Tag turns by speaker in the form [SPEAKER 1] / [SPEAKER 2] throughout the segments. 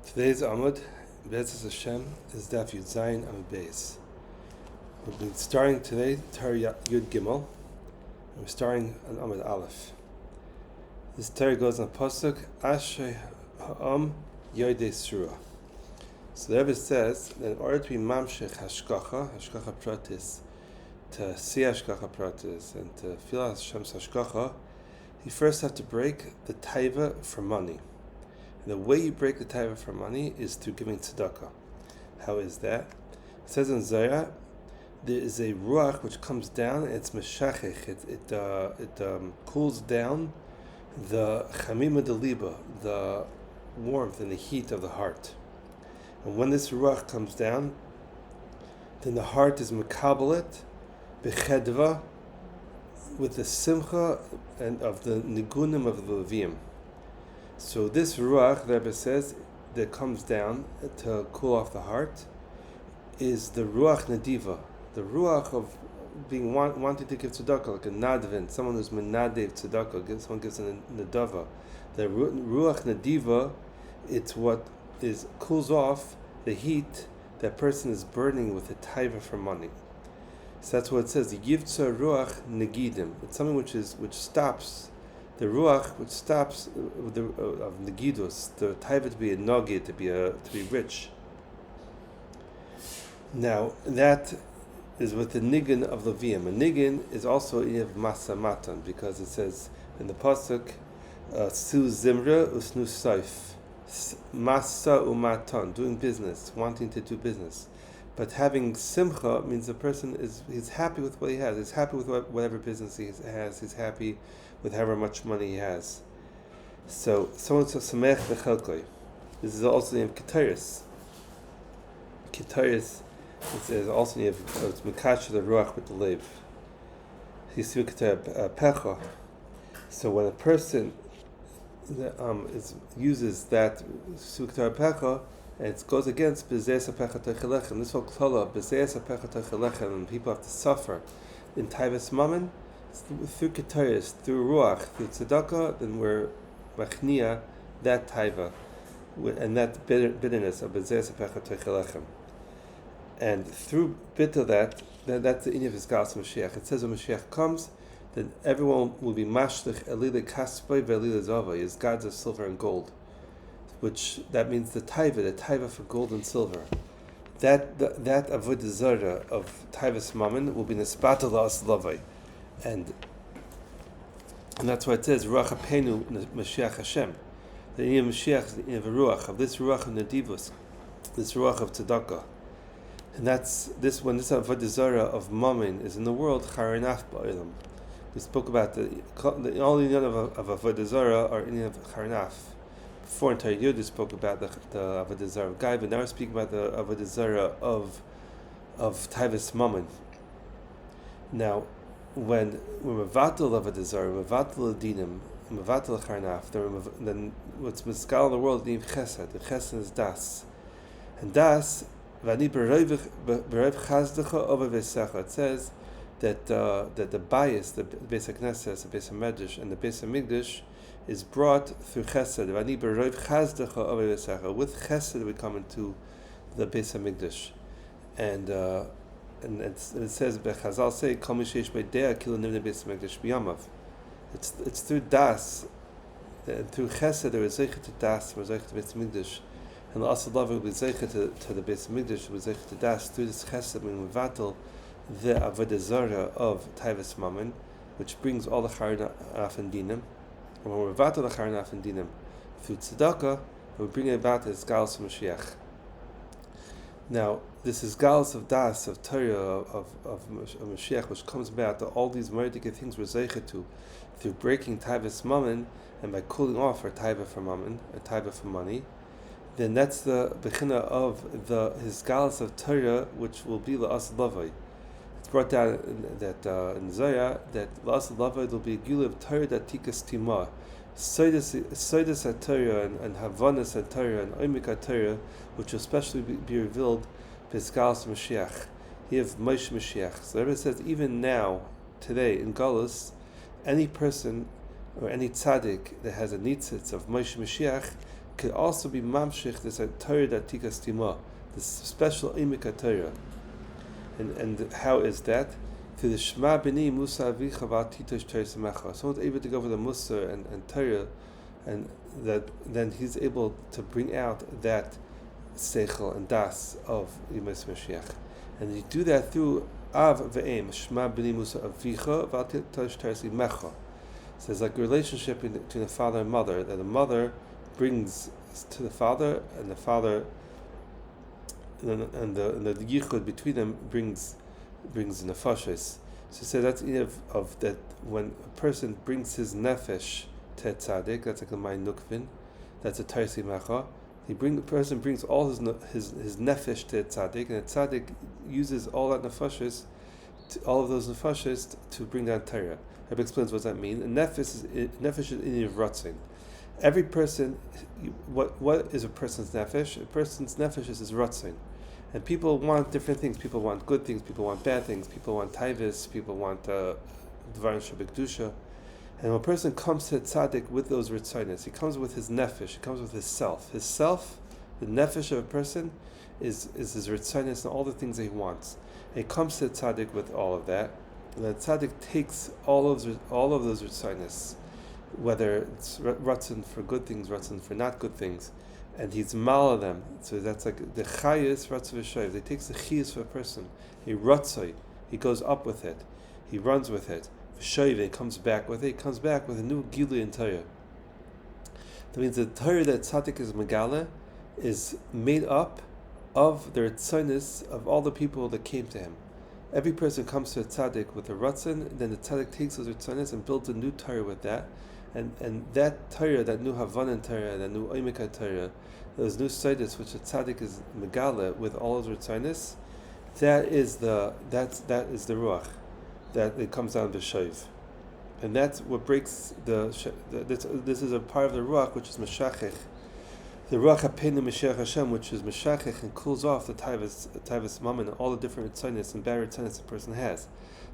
[SPEAKER 1] Today's Amud, Bezos Hashem, is Daf Yud Zayin Amud Beis. We'll be starting today Torah Yud Gimel, and we're starting on Amud Aleph. This Torah goes on Pasuk Ashrei Ha'am Yodei Surah. So the Rebbe says that in order to be Mamshech Hashgacha Pratis, to see Hashgacha Pratis, and to feel Hashem's Hashgacha, you first have to break the taiva for money. And the way you break the taiva for money is through giving tzedakah. How is that? It says in Zohar, there is a ruach which comes down, and it's meshachech. It cools down the chamima de liba, the warmth and the heat of the heart. And when this ruach comes down, then the heart is mekabelet bechedva, with the simcha and of the nigunim of the Levim. So this ruach, the Rebbe says, that comes down to cool off the heart, is the ruach nadiva, the ruach of being wanting to give tzedakah, like a nadvin, someone who's menadev tzedakah, someone gives a nadava. The ruach nadiva, it's what cools off the heat that person is burning with the taiva for money. So that's what it says. The yivtza ruach negidim. It's something which stops the ruach, which stops of negidus, the taiva to be a nogid, to be rich. Now that is with the nigun of Levium. A nigun is also in masa matan, because it says in the pasuk, su zimra usnu saif, masa umatan, doing business, wanting to do business. But having simcha means the person he's happy with what he has. He's happy with whatever business he has. He's happy with however much money he has. So someone says samech v'chelkoi. This is also the name of Ketairis. Ketairis is also the name of Mekash the ruach with the lev. He's pecha. So when a person uses that suktar pecha, and it goes against B'zeis HaPecha Teichelechem. This whole klala, B'zeis HaPecha Teichelechem, and people have to suffer in Taivas Mammon, through Ketairis, through Ruach, through Tzedakah, then we're Machnia, that Taiva, and that bitterness of B'zeis HaPecha Teichelechem. And through bitter that's the Inyan of his Gas Mashiach. It says when Mashiach comes, then everyone will be Mashlich Elile Kaspai Ve'elile Zava, his gods of silver and gold. Which that means the taiva for gold and silver. That avodah zarah of taivas mammon will be nespata la'as lavai, and that's why it says ruach hapenu Mashiach Hashem. The inyan of Mashiach is the inyan of ruach, of this ruach of nadivus, this ruach of tzedakah, and that's this when this avodah zarah of mammon is in the world charinaf ba'olam. We spoke about the only inyan of avodah zarah are inyan of charinaf. Before in Torah Yud, we spoke about the avodah zarah of Gai, but now we're speaking about the avodah zarah of Taivas Mammon. Now, when we're mevatel avodah zarah, mevatel adinim, mevatel charnaf, then what's miskal in the world is chesed. The chesed is das, and das v'ani b'roiv chazdecha over v'secha. It says that the bias, the Beis HaKnesses, the Beis HaMedrash, and the Beis HaMikdash is brought through chesed. With chesed we come into the Beis HaMikdash, and it says Chazal say Kol mi sheish b'dea kilu nivnei Beis HaMikdash b'yamav. It's through das, and through chesed there is zeichet to das, there is zeichet to Beis HaMikdash, and the asad love will be zeichet to the Beis HaMikdash, will be zeichet to das through this chesed when we vatal the avodah zarah of Taivas Mammon, which brings all the charinaf and dinim. And when we're vatal the charinaf and dinim through tzedakah, we bring it about as galos of Mashiach. Now, this is galos of das, of Torah, of Mashiach, which comes about to all these murdic things we're zeichet to through breaking taivas mammon and by cooling off our taiva for mammon, a taiva for money. Then that's the bechina of his galos of Torah, which will be la'as lavai. It's brought down that in Zohar that la'as lavai will be a gila of Torah that tikas tima, soidas HaTorah and havanas HaTorah and oimik HaTorah, which will especially be revealed b'galos Mashiach. You have Moshe Mashiach. So everybody says even now, today in Galus, any person or any tzaddik that has a nitzitz of Moshe Mashiach could also be mamshich this Torah that tikas tima, this special imika Torah. And how is that? Through the Shema B'ni Musa Avicha V'Atitosh Torah Semecha. Someone's able to go over the Musa and Torah, and that then he's able to bring out that seichel and das of Yemos Mashiach. And you do that through Av Ve'em, Shema B'ni Musa Avicha V'Atitosh Torah Semecha. So there's like a relationship between the father and mother, that the mother brings to the father, and the father and the yichud between them brings the nefashos. So that's of that when a person brings his nefesh to tzaddik, that's like a mayin nukvin, that's a tarsi macha. The person brings all his nefesh to tzaddik, and the tzaddik uses all that nefashos, all of those nefashos to bring down Torah. Rabbi explains what that means. Nefesh is in ratzin. Every person, what is a person's nefesh? A person's nefesh is his ratzin. And people want different things. People want good things. People want bad things. People want taivis. People want dvarim shabikdusha. And when a person comes to tzaddik with those ritzonos, he comes with his nefesh. He comes with his self. His self, the nefesh of a person, is his ritzonos and all the things that he wants. And he comes to tzaddik with all of that. And the tzaddik takes all of those ritzonos, whether it's ratzon for good things, ratzon for not good things, and he's mala them. So that's like the chayis ratzon v'shoiv. He takes the chiyus for a person. He ratzoi. He goes up with it. He runs with it. V'shoiv. He comes back with it. He comes back with a new gilui in Torah. That means the Torah that tzaddik is megala is made up of the ritzonos of all the people that came to him. Every person comes to a tzaddik with a ratzon, then the tzaddik takes those ritzonos and builds a new Torah with that. And that Torah, that new Havanan Torah, that new Oimika Torah, those new Seidos which the tzaddik is megala with all his ritzonos, that is the ruach, that it comes down to Shoiv. And that's what breaks this is a part of the ruach which is Meshachech. The ruach hapenu Meshach Hashem, which is Meshachech and cools off the Taivas Mammon and all the different ritzonos and bad ritzonos the person has.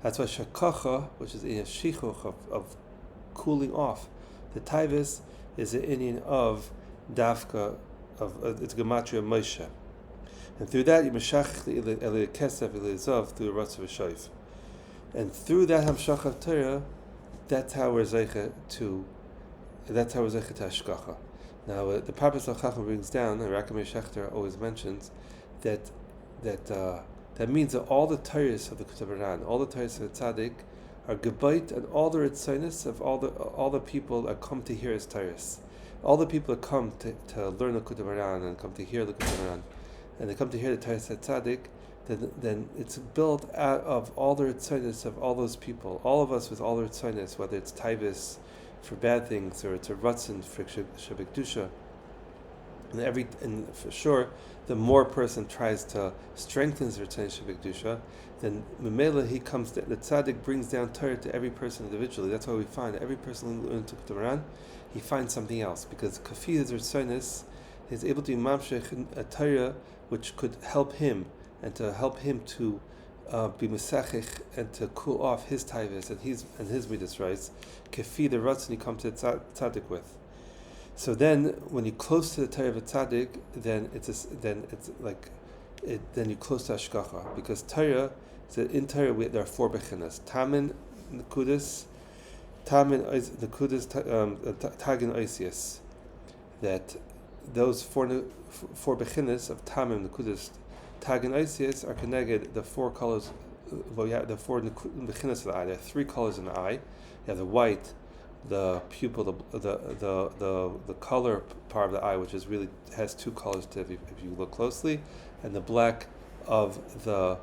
[SPEAKER 1] That's why Shakacha, which is in a shichuch of cooling off. The taivas is an Indian of dafka, of it's gematria Moshe, and through that you meshach the Eli Kesef Eli Zov through the Ratzav Shoiv, and through that hamshach of Torah, that's how we're zeicha to hashgacha. Now the Papa Chacham brings down, and Rakamei Shechter always mentions that means that all the Torahs of the Moharan, all the Torahs of the Tzaddik, are gebait and all the ritzonos of all the people that come to hear his Torahs, all the people that come to learn the Moharan and come to hear the Moharan, and they come to hear the Torahs of Tzaddik, then it's built out of all the ritzonos of all those people, all of us with all the ritzonos, whether it's taivis for bad things or it's a ratzon for shabikdusha. And for sure, the more a person tries to strengthen his ritzonos shabikdusha, then Memela the tzaddik brings down Torah to every person individually. That's why we find every person who learns the Moharan, he finds something else, because kafi his ritzonos is able to be mamshech a Torah which could help him, and to help him to be mesachich and to cool off his taivas and his midas rights, kafi the ratzon he comes to tzaddik with. So then, when you're close to the Torah of a tzaddik, then you're close to hashgacha, because Torah. So in Torah there are four bechinas: Tamin, Nekudis, Tagin Oisius. That those four bechinas of Tamin, Nekudis, Tagin Oisius are connected the four colors. Well, you have the four bechinas of the eye. There are three colors in the eye. You have the white, the pupil, the color part of the eye, which is really has two colors to it if you look closely, and the black of the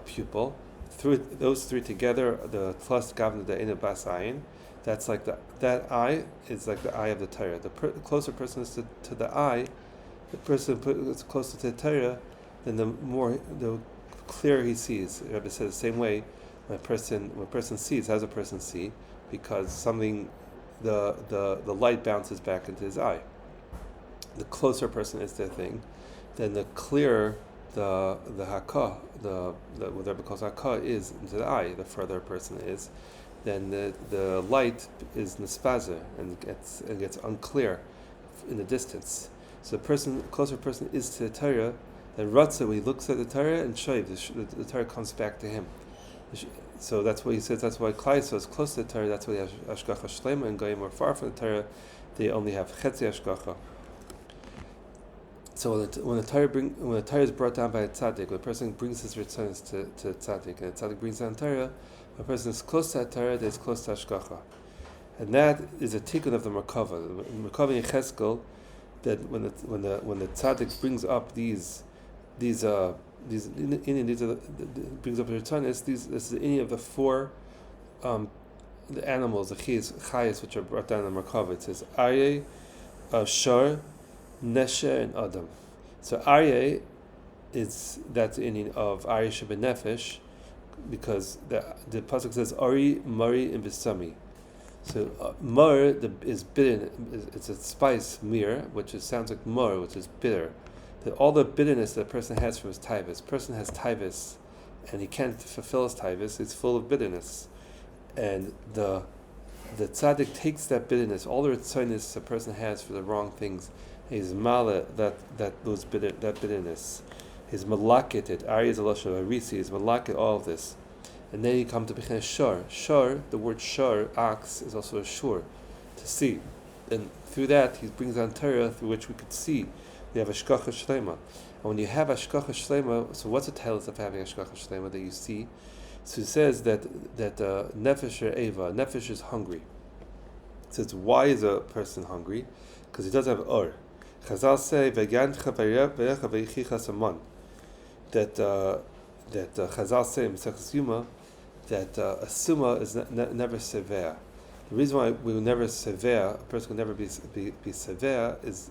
[SPEAKER 1] pupil. Through those three together, the plus gavna the ina bas ayin, that's like that eye is like the eye of the Torah. The closer person is to the eye, the person is closer to the Torah, then the clearer he sees. The Rebbe says the same way when a person sees, how does a person see? Because something, the light bounces back into his eye. The closer a person is to the thing, then the clearer the hakah, what Rebbe calls hakah, is into the eye. The further a person is, then the light is nispazer and gets unclear. in the distance. So closer person is to the Torah, then Ratzah, when he looks at the Torah, and Shoiv, the Torah comes back to him. So that's why he says, that's why Klai is close to the Torah, that's why they have Ashgacha Shlema, and going more far from the Torah, they only have Chetzi Ashgacha. So when the Torah is brought down by a tzaddik, when a person brings his ritzonos to a tzaddik, and the tzaddik brings down Torah, when a person is close to that Torah, they is close to Ashgacha. And that is a tikkun of the Merkava. The Merkava in Cheskel, that when the tzaddik brings up these brings up the ritzonos, this is any of the four the animals, the chayes which are brought down in the Merkava. It says Aryeh, Shor, Nesher, and Adam. So Aryeh that's the Indian of Aryeh Shebenefesh, because the pasuk says Ari, Mari, and Bisami. So Mar is bitter. It's a spice mir, which sounds like mar, which is bitter. All the bitterness that a person has from his taivus. Person has taivus, and he can't fulfill his taivus. It's full of bitterness, and the tzaddik takes that bitterness, all the ritzonos a person has for the wrong things. He's mala that bitterness. He's malakit it. Ari is a lashon harisi. He's malakit all of this, and then you come to bechin shor. Shor, the word shor, ox, is also a shur, to see, and through that he brings on Torah through which we could see. We have Ashgacha Shlema, and when you have Ashgacha Shlema, so what's the title of having Ashgacha Shlema that you see? So it says that nefesh or eva, nefesh is hungry. It says, why is a person hungry? Because he doesn't have or. Chazal say that Chazal say in Mesechus Yuma that a suma is never severe. The reason why we will never severe, a person will never be severe, is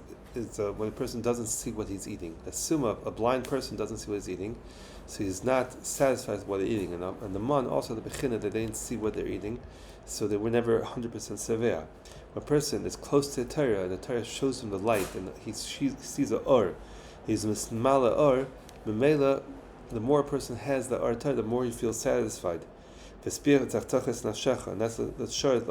[SPEAKER 1] when a person doesn't see what he's eating. A suma, a blind person doesn't see what he's eating, so he's not satisfied with what they're eating. And the man, also the bechina, they didn't see what they're eating, so they were never 100% severe. When a person is close to the Torah, and the Torah shows him the light, and he sees a or, he's mismala or, memela, the more a person has the or Torah, the more he feels satisfied. And that's the shor is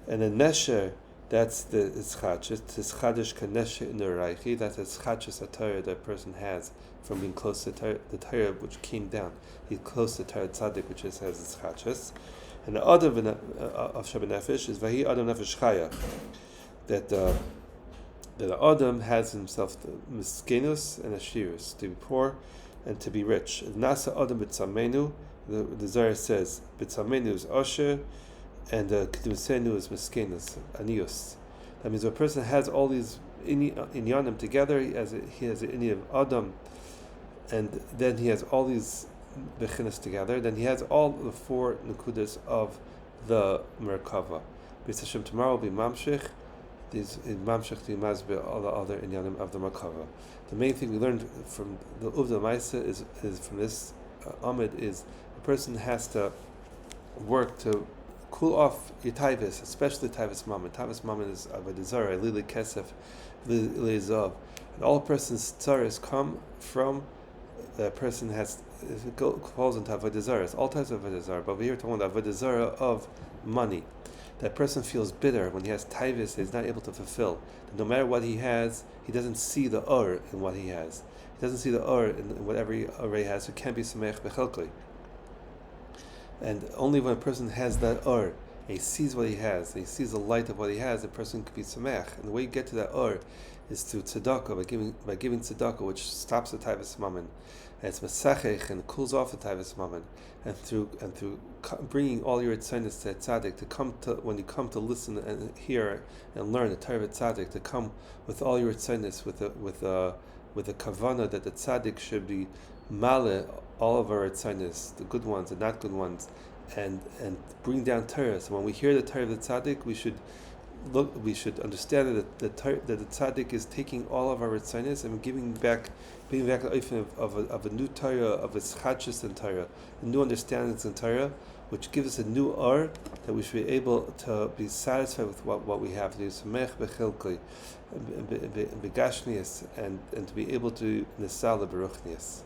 [SPEAKER 1] and the nesher, that's the ischachis, tischadish kanesher in the reichi, that's the ischachis a Torah that a person has from being close to the Torah which came down. He's close to Torah tzaddik, which has ischachis. And the Adam of Shebenefesh is Vahi Adam Nefesh Chaya, that the Adam has himself the miskenus and ashirus, to be poor and to be rich. Nasa Adam b'tzamenu, the Zohar says b'tzamenu is osher, and kedusenu is miskenus, anius. That means when a person has all these inyanim together, he has an inyan of Adam, and then he has all these bechinas together, then he has all the four nekudas of the Merkava. B'ez Hashem, tomorrow will be mamshich. These mamshich to mazbe all the other inyanim of the Merkava. The main thing we learned from the Uvda Maisa is from this Amud is a person has to work to cool off your taivus, especially taivus mammon. Taivus mammon is avodah lili kesef, lili zav, and all a person's tzaras come from the person has. It falls into avodah zarah. It's all types of avodah zarah, but we're here talking about avodah zarah of money. That person feels bitter when he has taivus, he's not able to fulfill. No matter what he has, he doesn't see the or in what he has. He doesn't see the or in whatever he already has. So it can't be sameach bechelkli. And only when a person has that or, he sees what he has, he sees the light of what he has, the person can be sameach. And the way you get to that or is through tzedakah, by giving tzedakah, which stops the taivus mammon, and it's mesachech and cools off the taivus mammon, and through bringing all your tzedakah to tzaddik, to come to when you come to listen and hear and learn the Torah tzaddik, to come with all your tzedakah with a kavana that the tzaddik should be male all of our tzedakahs, the good ones and not good ones, and bring down Torah. So when we hear the Torah of the tzaddik, we should understand that the tzaddik is taking all of our ritzonos and bringing back the Ephraim of a new Torah, of its chachis and Torah, a new understandings in Torah, which gives us a new or that we should be able to be satisfied with what we have, to be samech bechilkli, begashnias, and to be able to nesal the beruchnias.